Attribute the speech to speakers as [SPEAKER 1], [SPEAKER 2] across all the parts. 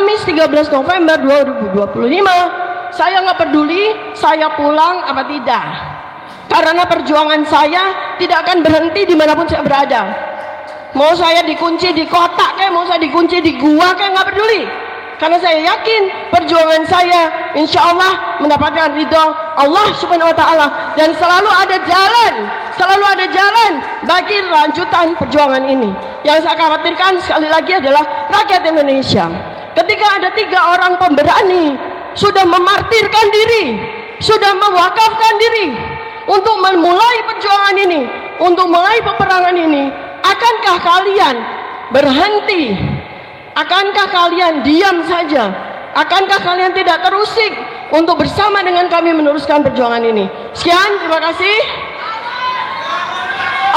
[SPEAKER 1] Kamis 13 November 2025, saya nggak peduli saya pulang apa tidak, karena perjuangan saya tidak akan berhenti dimanapun saya berada. Mau saya dikunci di kotak kayak, mau saya dikunci di gua kayak, nggak peduli, karena saya yakin perjuangan saya insya Allah mendapatkan ridho Allah Subhanahu Wa Taala, dan selalu ada jalan bagi lanjutan perjuangan ini. Yang saya khawatirkan sekali lagi adalah rakyat Indonesia. Ketika ada 3 orang pemberani sudah memartirkan diri, sudah mewakafkan diri untuk memulai perjuangan ini, untuk mulai peperangan ini, akankah kalian berhenti? Akankah kalian diam saja? Akankah kalian tidak terusik untuk bersama dengan kami meneruskan perjuangan ini? Sekian, terima kasih.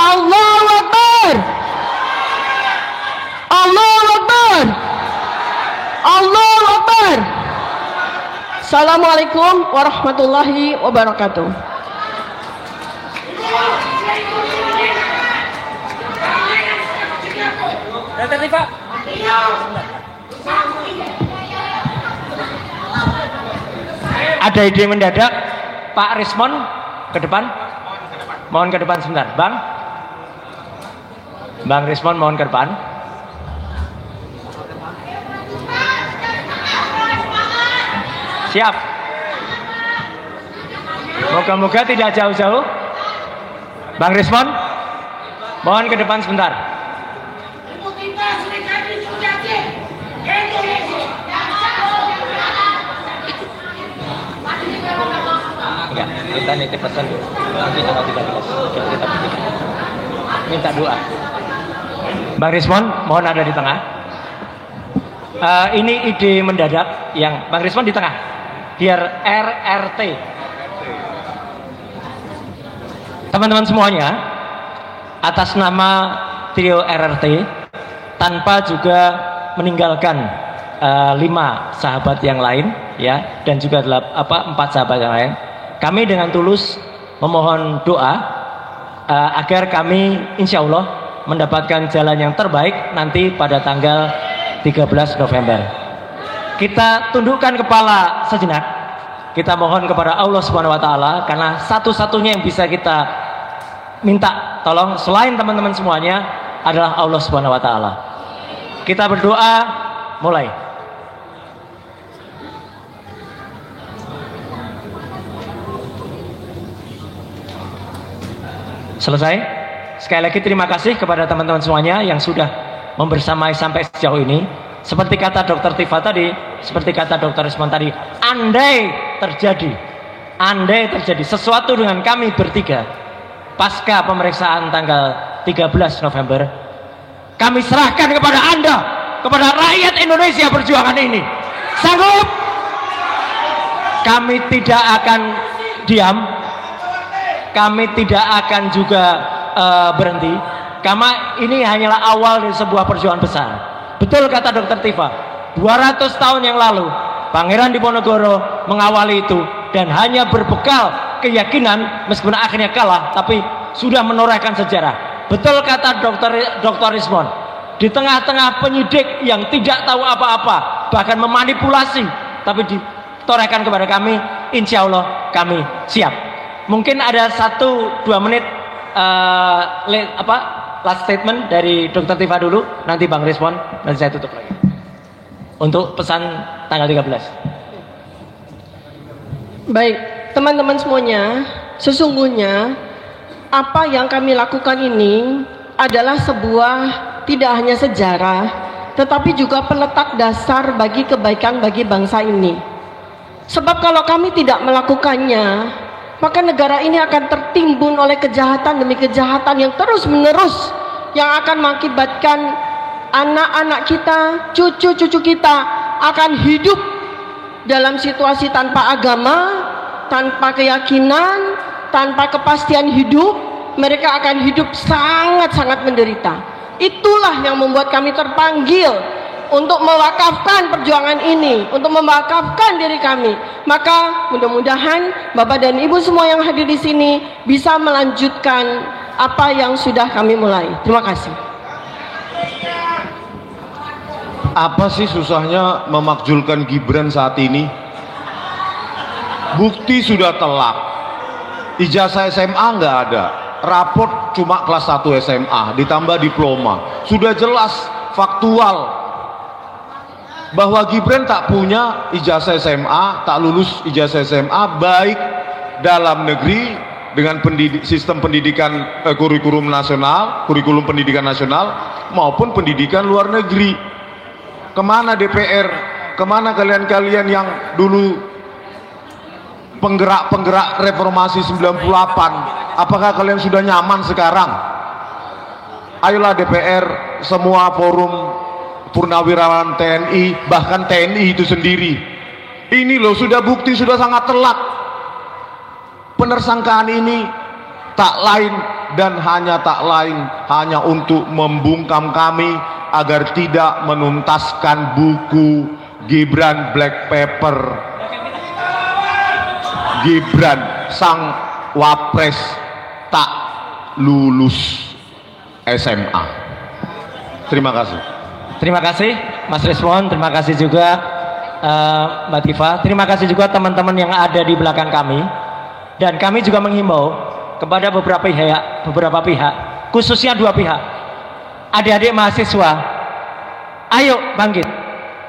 [SPEAKER 1] Allahu Akbar. Allahu Akbar. Allahu Akbar. Assalamualaikum warahmatullahi wabarakatuh.
[SPEAKER 2] Dr. Tifa. Ada ide mendadak, Pak Rismon ke depan. Mohon ke depan sebentar, Bang Rismon, mohon ke depan. Siap. Moga-moga tidak jauh-jauh. Bang Rismon, mohon ke depan sebentar. Enggak, kita nitip pesan dulu. Nanti coba kita minta doa. Bang Rismon, mohon ada di tengah. Ini ide mendadak yang Bang Rismon di tengah. Biar RRT. Teman-teman semuanya, atas nama trio RRT, tanpa juga meninggalkan 5 sahabat yang lain, ya, dan juga 4 sahabat yang lain, kami dengan tulus memohon doa agar kami insya Allah mendapatkan jalan yang terbaik nanti pada tanggal 13 November. Kita tundukkan kepala sejenak. Kita mohon kepada Allah Subhanahu Wa Taala, karena satu-satunya yang bisa kita minta tolong selain teman-teman semuanya adalah Allah Subhanahu Wa Taala. Kita berdoa, mulai. Selesai. Sekali lagi terima kasih kepada teman-teman semuanya yang sudah membersamai sampai sejauh ini. Seperti kata Dr. Tifa tadi, seperti kata Dr. Rismon tadi, andai terjadi sesuatu dengan kami bertiga pasca pemeriksaan tanggal 13 November, kami serahkan kepada Anda, kepada rakyat Indonesia perjuangan ini. Sanggup? Kami tidak akan diam, kami tidak akan juga berhenti, karena ini hanyalah awal dari sebuah perjuangan besar. Betul kata Dr. Tifa, 200 tahun yang lalu Pangeran Diponegoro mengawali itu, dan hanya berbekal keyakinan, meskipun akhirnya kalah, tapi sudah menorehkan sejarah. Betul kata Dr. Rismon, di tengah-tengah penyidik yang tidak tahu apa-apa, bahkan memanipulasi, tapi ditorehkan kepada kami, insya Allah kami siap. Mungkin ada 1-2 menit last statement dari Dr. Tifa dulu, nanti Bang Rismon, nanti saya tutup lagi untuk pesan tanggal 13.
[SPEAKER 1] Baik, teman-teman semuanya, sesungguhnya apa yang kami lakukan ini adalah sebuah tidak hanya sejarah, tetapi juga peletak dasar bagi kebaikan bagi bangsa ini. Sebab kalau kami tidak melakukannya, maka negara ini akan tertimbun oleh kejahatan demi kejahatan yang terus-menerus, yang akan mengakibatkan anak-anak kita, cucu-cucu kita akan hidup dalam situasi tanpa agama, tanpa keyakinan, tanpa kepastian hidup. Mereka akan hidup sangat-sangat menderita. Itulah yang membuat kami terpanggil untuk mewakafkan perjuangan ini, untuk mewakafkan diri kami. Maka mudah-mudahan Bapak dan Ibu semua yang hadir di sini bisa melanjutkan apa yang sudah kami mulai. Terima kasih.
[SPEAKER 3] Apa sih susahnya memakzulkan Gibran saat ini? Bukti sudah telak, ijazah SMA nggak ada, raport cuma kelas 1 SMA ditambah diploma, sudah jelas faktual bahwa Gibran tak punya ijazah SMA, tak lulus ijazah SMA baik dalam negeri dengan sistem pendidikan kurikulum pendidikan nasional maupun pendidikan luar negeri. Kemana DPR? Kemana kalian-kalian yang dulu penggerak-penggerak reformasi 98? Apakah kalian sudah nyaman sekarang? Ayolah DPR, semua forum purnawirawan TNI, bahkan TNI itu sendiri. Ini loh sudah bukti, sudah sangat telak. Penersangkaan ini tak lain dan hanya untuk membungkam kami agar tidak menuntaskan buku Gibran Black Paper. Gibran sang wapres tak lulus SMA. Terima kasih.
[SPEAKER 2] Terima kasih Mas Rismon, terima kasih juga Mbak Tifa, terima kasih juga teman-teman yang ada di belakang kami. Dan kami juga menghimbau kepada beberapa pihak, khususnya 2 pihak. Adik-adik mahasiswa, ayo bangkit.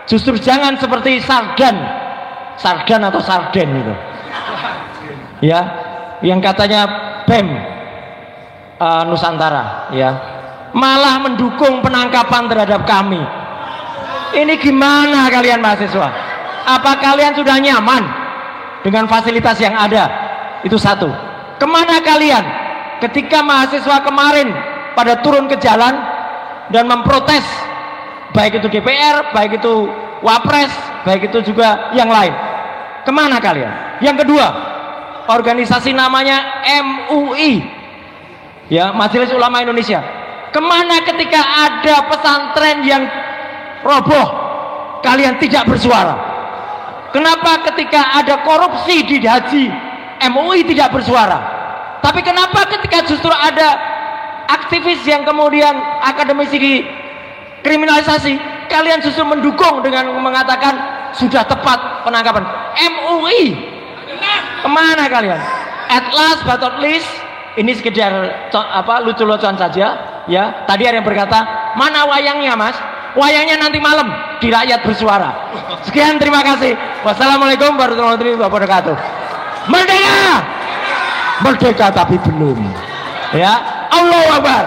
[SPEAKER 2] Justru jangan seperti sardan atau sarden itu, ya, yang katanya BEM Nusantara, ya, malah mendukung penangkapan terhadap kami. Ini gimana kalian mahasiswa? Apa kalian sudah nyaman dengan fasilitas yang ada? Itu satu. Kemana kalian ketika mahasiswa kemarin pada turun ke jalan dan memprotes, baik itu DPR, baik itu Wapres, baik itu juga yang lain? Kemana kalian? Yang kedua, organisasi namanya MUI, ya, Majelis Ulama Indonesia. Kemana ketika ada pesantren yang roboh, kalian tidak bersuara? Kenapa ketika ada korupsi di haji, MUI tidak bersuara? Tapi kenapa ketika justru ada aktivis yang kemudian akademisi dikriminalisasi, kalian justru mendukung dengan mengatakan sudah tepat penangkapan? MUI, kemana kalian? At last but not least, ini sekedar lucu-lucuan saja, ya. Tadi ada yang berkata, mana wayangnya Mas? Wayangnya nanti malam di Rakyat Bersuara. Sekian, terima kasih. Wassalamualaikum warahmatullahi wabarakatuh. Merdeka! Merdeka tapi belum. Ya, Allahu Akbar.